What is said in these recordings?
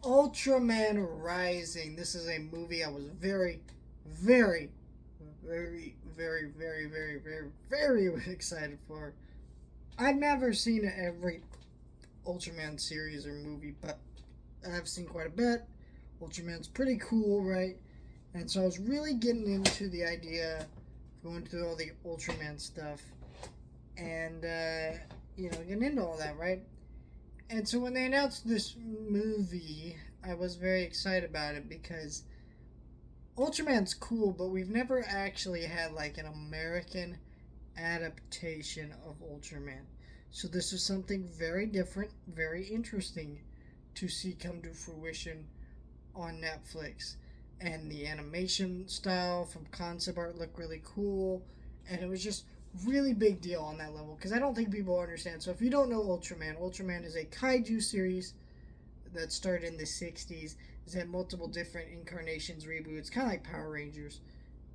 Ultraman Rising. This is a movie I was very, very, very, very, very, very, very, very excited for. I've never seen every Ultraman series or movie, but I've seen quite a bit. Ultraman's pretty cool, right? And so I was really getting into the idea of going through all the Ultraman stuff and, getting into all that, right? And so when they announced this movie, I was very excited about it because Ultraman's cool, but we've never actually had like an American adaptation of Ultraman. So this is something very different, very interesting to see come to fruition on Netflix. And the animation style from concept art looked really cool, and it was just really big deal on that level because I don't think people understand. So if you don't know Ultraman, Ultraman is a kaiju series that started in the 60s. It's had multiple different incarnations, reboots, kind of like Power Rangers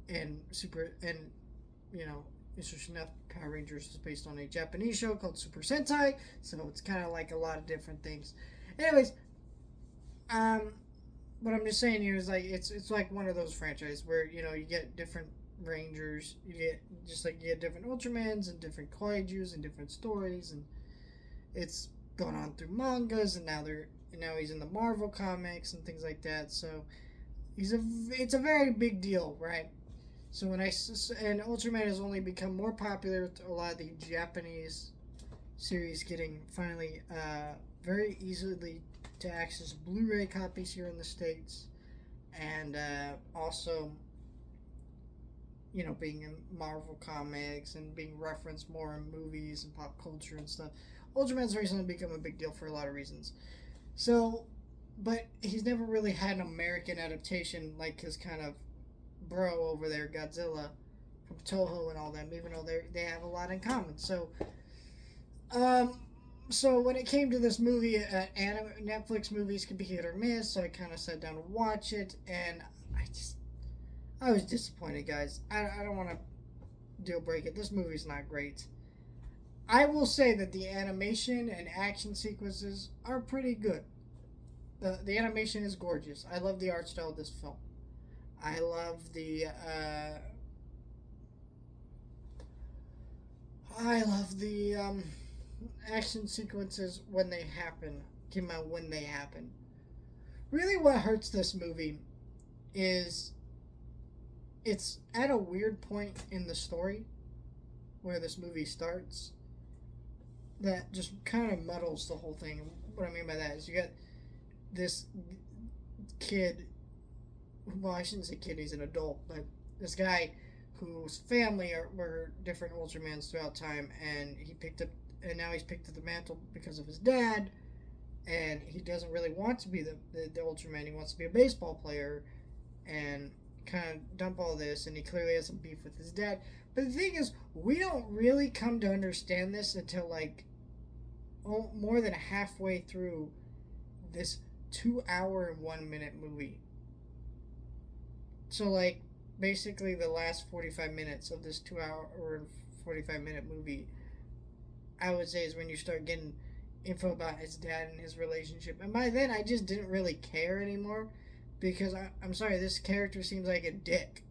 and Super and interesting enough, Power Rangers is based on a Japanese show called Super Sentai, so it's kind of like a lot of different things. Anyways, um, what I'm just saying here is like it's like one of those franchises where you get different Rangers, you get different Ultramans and different Kaiju's and different stories, and it's gone on through mangas, and now he's in the Marvel comics and things like that. So it's a very big deal, right? So and Ultraman has only become more popular with a lot of the Japanese series getting finally very easily to access Blu-ray copies here in the States, and also being in Marvel comics and being referenced more in movies and pop culture and stuff. Ultraman's recently become a big deal for a lot of reasons. So, but he's never really had an American adaptation like his kind of bro over there, Godzilla, from Toho and all them, even though they have a lot in common. Um, so when it came to this movie, Netflix movies can be hit or miss. So I kind of sat down to watch it, and I was disappointed, guys. I don't want to deal break it. This movie's not great. I will say that the animation and action sequences are pretty good. The animation is gorgeous. I love the art style of this film. I love the action sequences when they happen. Came out when they happen. Really, what hurts this movie is it's at a weird point in the story where this movie starts that just kind of muddles the whole thing. What I mean by that is you got this kid. Well, I shouldn't say kid, he's an adult, but this guy whose family were different Ultramans throughout time, and now he's picked up the mantle because of his dad, and he doesn't really want to be the Ultraman. He wants to be a baseball player, and kind of dump all this, and he clearly has some beef with his dad. But the thing is, we don't really come to understand this until like more than halfway through this 2 hour and 1 minute movie. So like basically the last 45 minutes of this 2 hour or 45-minute movie, I would say, is when you start getting info about his dad and his relationship. And by then I just didn't really care anymore because I'm sorry, this character seems like a dick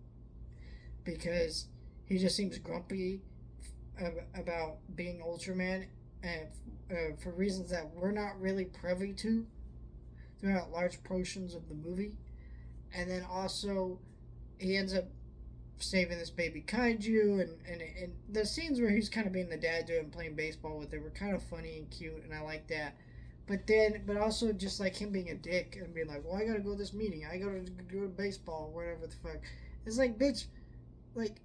because he just seems grumpy about being Ultraman, and for reasons that we're not really privy to throughout large portions of the movie. And then also he ends up saving this baby kaiju, and the scenes where he's kind of being the dad to him, playing baseball with it, were kind of funny and cute, and I like that. But also just like him being a dick and being like, well, I gotta go to this meeting, I gotta go to baseball, whatever the fuck. It's like, bitch, like,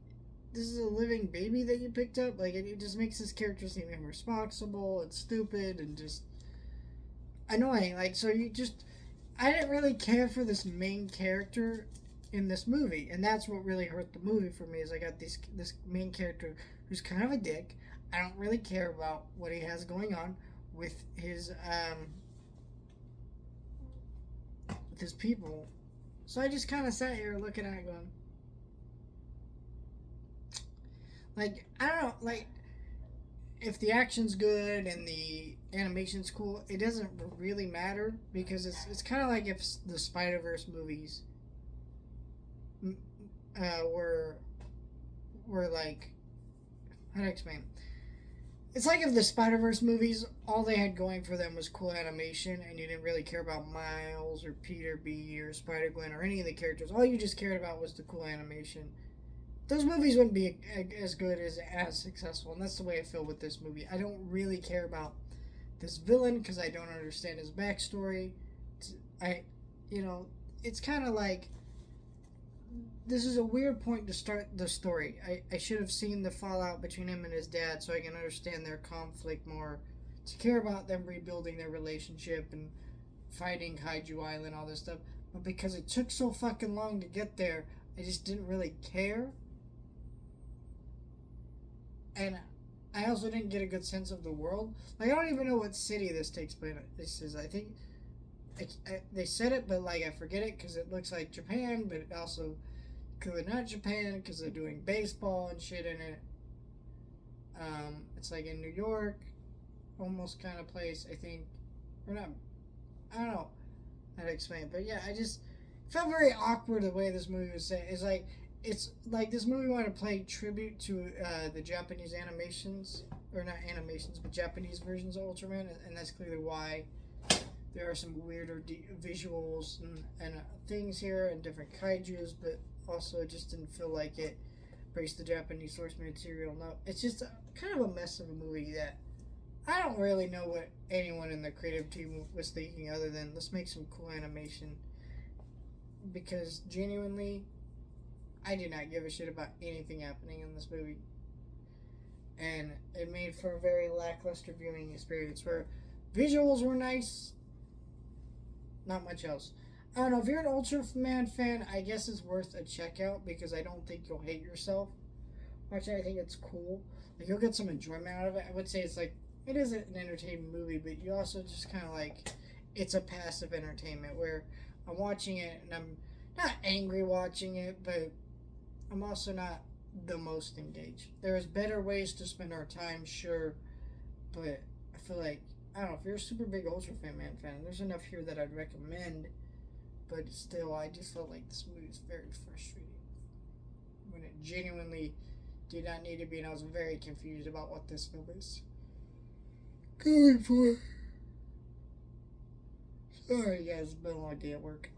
this is a living baby that you picked up. Like, it just makes this character seem irresponsible and stupid and just annoying. Like, so I didn't really care for this main character in this movie, and that's what really hurt the movie for me. Is I got this main character who's kind of a dick. I don't really care about what he has going on with his people. So I just kind of sat here looking at it going, like, I don't know, like, if the action's good and the animation's cool, it doesn't really matter because it's kind of like if the Spider Verse movies were like, how to explain? It's like if the Spider Verse movies, all they had going for them was cool animation, and you didn't really care about Miles or Peter B or Spider Gwen or any of the characters. All you just cared about was the cool animation. Those movies wouldn't be as good as successful, and that's the way I feel with this movie. I don't really care about this villain because I don't understand his backstory. I, you know, it's kind of like this is a weird point to start the story. I should have seen the fallout between him and his dad so I can understand their conflict more. To care about them rebuilding their relationship and fighting Kaiju Island, all this stuff. But because it took so fucking long to get there, I just didn't really care. And I also didn't get a good sense of the world. Like, I don't even know what city this takes place. This is, I think, they said it, but like I forget it because it looks like Japan, but it also could not Japan because they're doing baseball and shit in it. It's like in New York, almost kind of place, I think, or not. I don't know how to explain it, but yeah, I just felt very awkward the way this movie was set. It's like this movie wanted to play tribute to the Japanese animations, or not animations, but Japanese versions of Ultraman, and that's clearly why there are some weirder visuals and things here and different kaijus, but also it just didn't feel like it embraced the Japanese source material. No, it's just kind of a mess of a movie that I don't really know what anyone in the creative team was thinking other than let's make some cool animation, because genuinely I did not give a shit about anything happening in this movie. And it made for a very lackluster viewing experience where visuals were nice, not much else. I don't know, if you're an Ultraman fan, I guess it's worth a check out because I don't think you'll hate yourself. Actually, I think it's cool. Like, you'll get some enjoyment out of it. I would say it's like, it is an entertaining movie, but you also just kind of like, it's a passive entertainment where I'm watching it and I'm not angry watching it, but I'm also not the most engaged. There's better ways to spend our time, sure, but I feel like, I don't know, if you're a super big Ultraman fan, there's enough here that I'd recommend, but still, I just felt like this movie was very frustrating when it genuinely did not need to be, and I was very confused about what this film is going for. Sorry, guys, it's been a long day at work.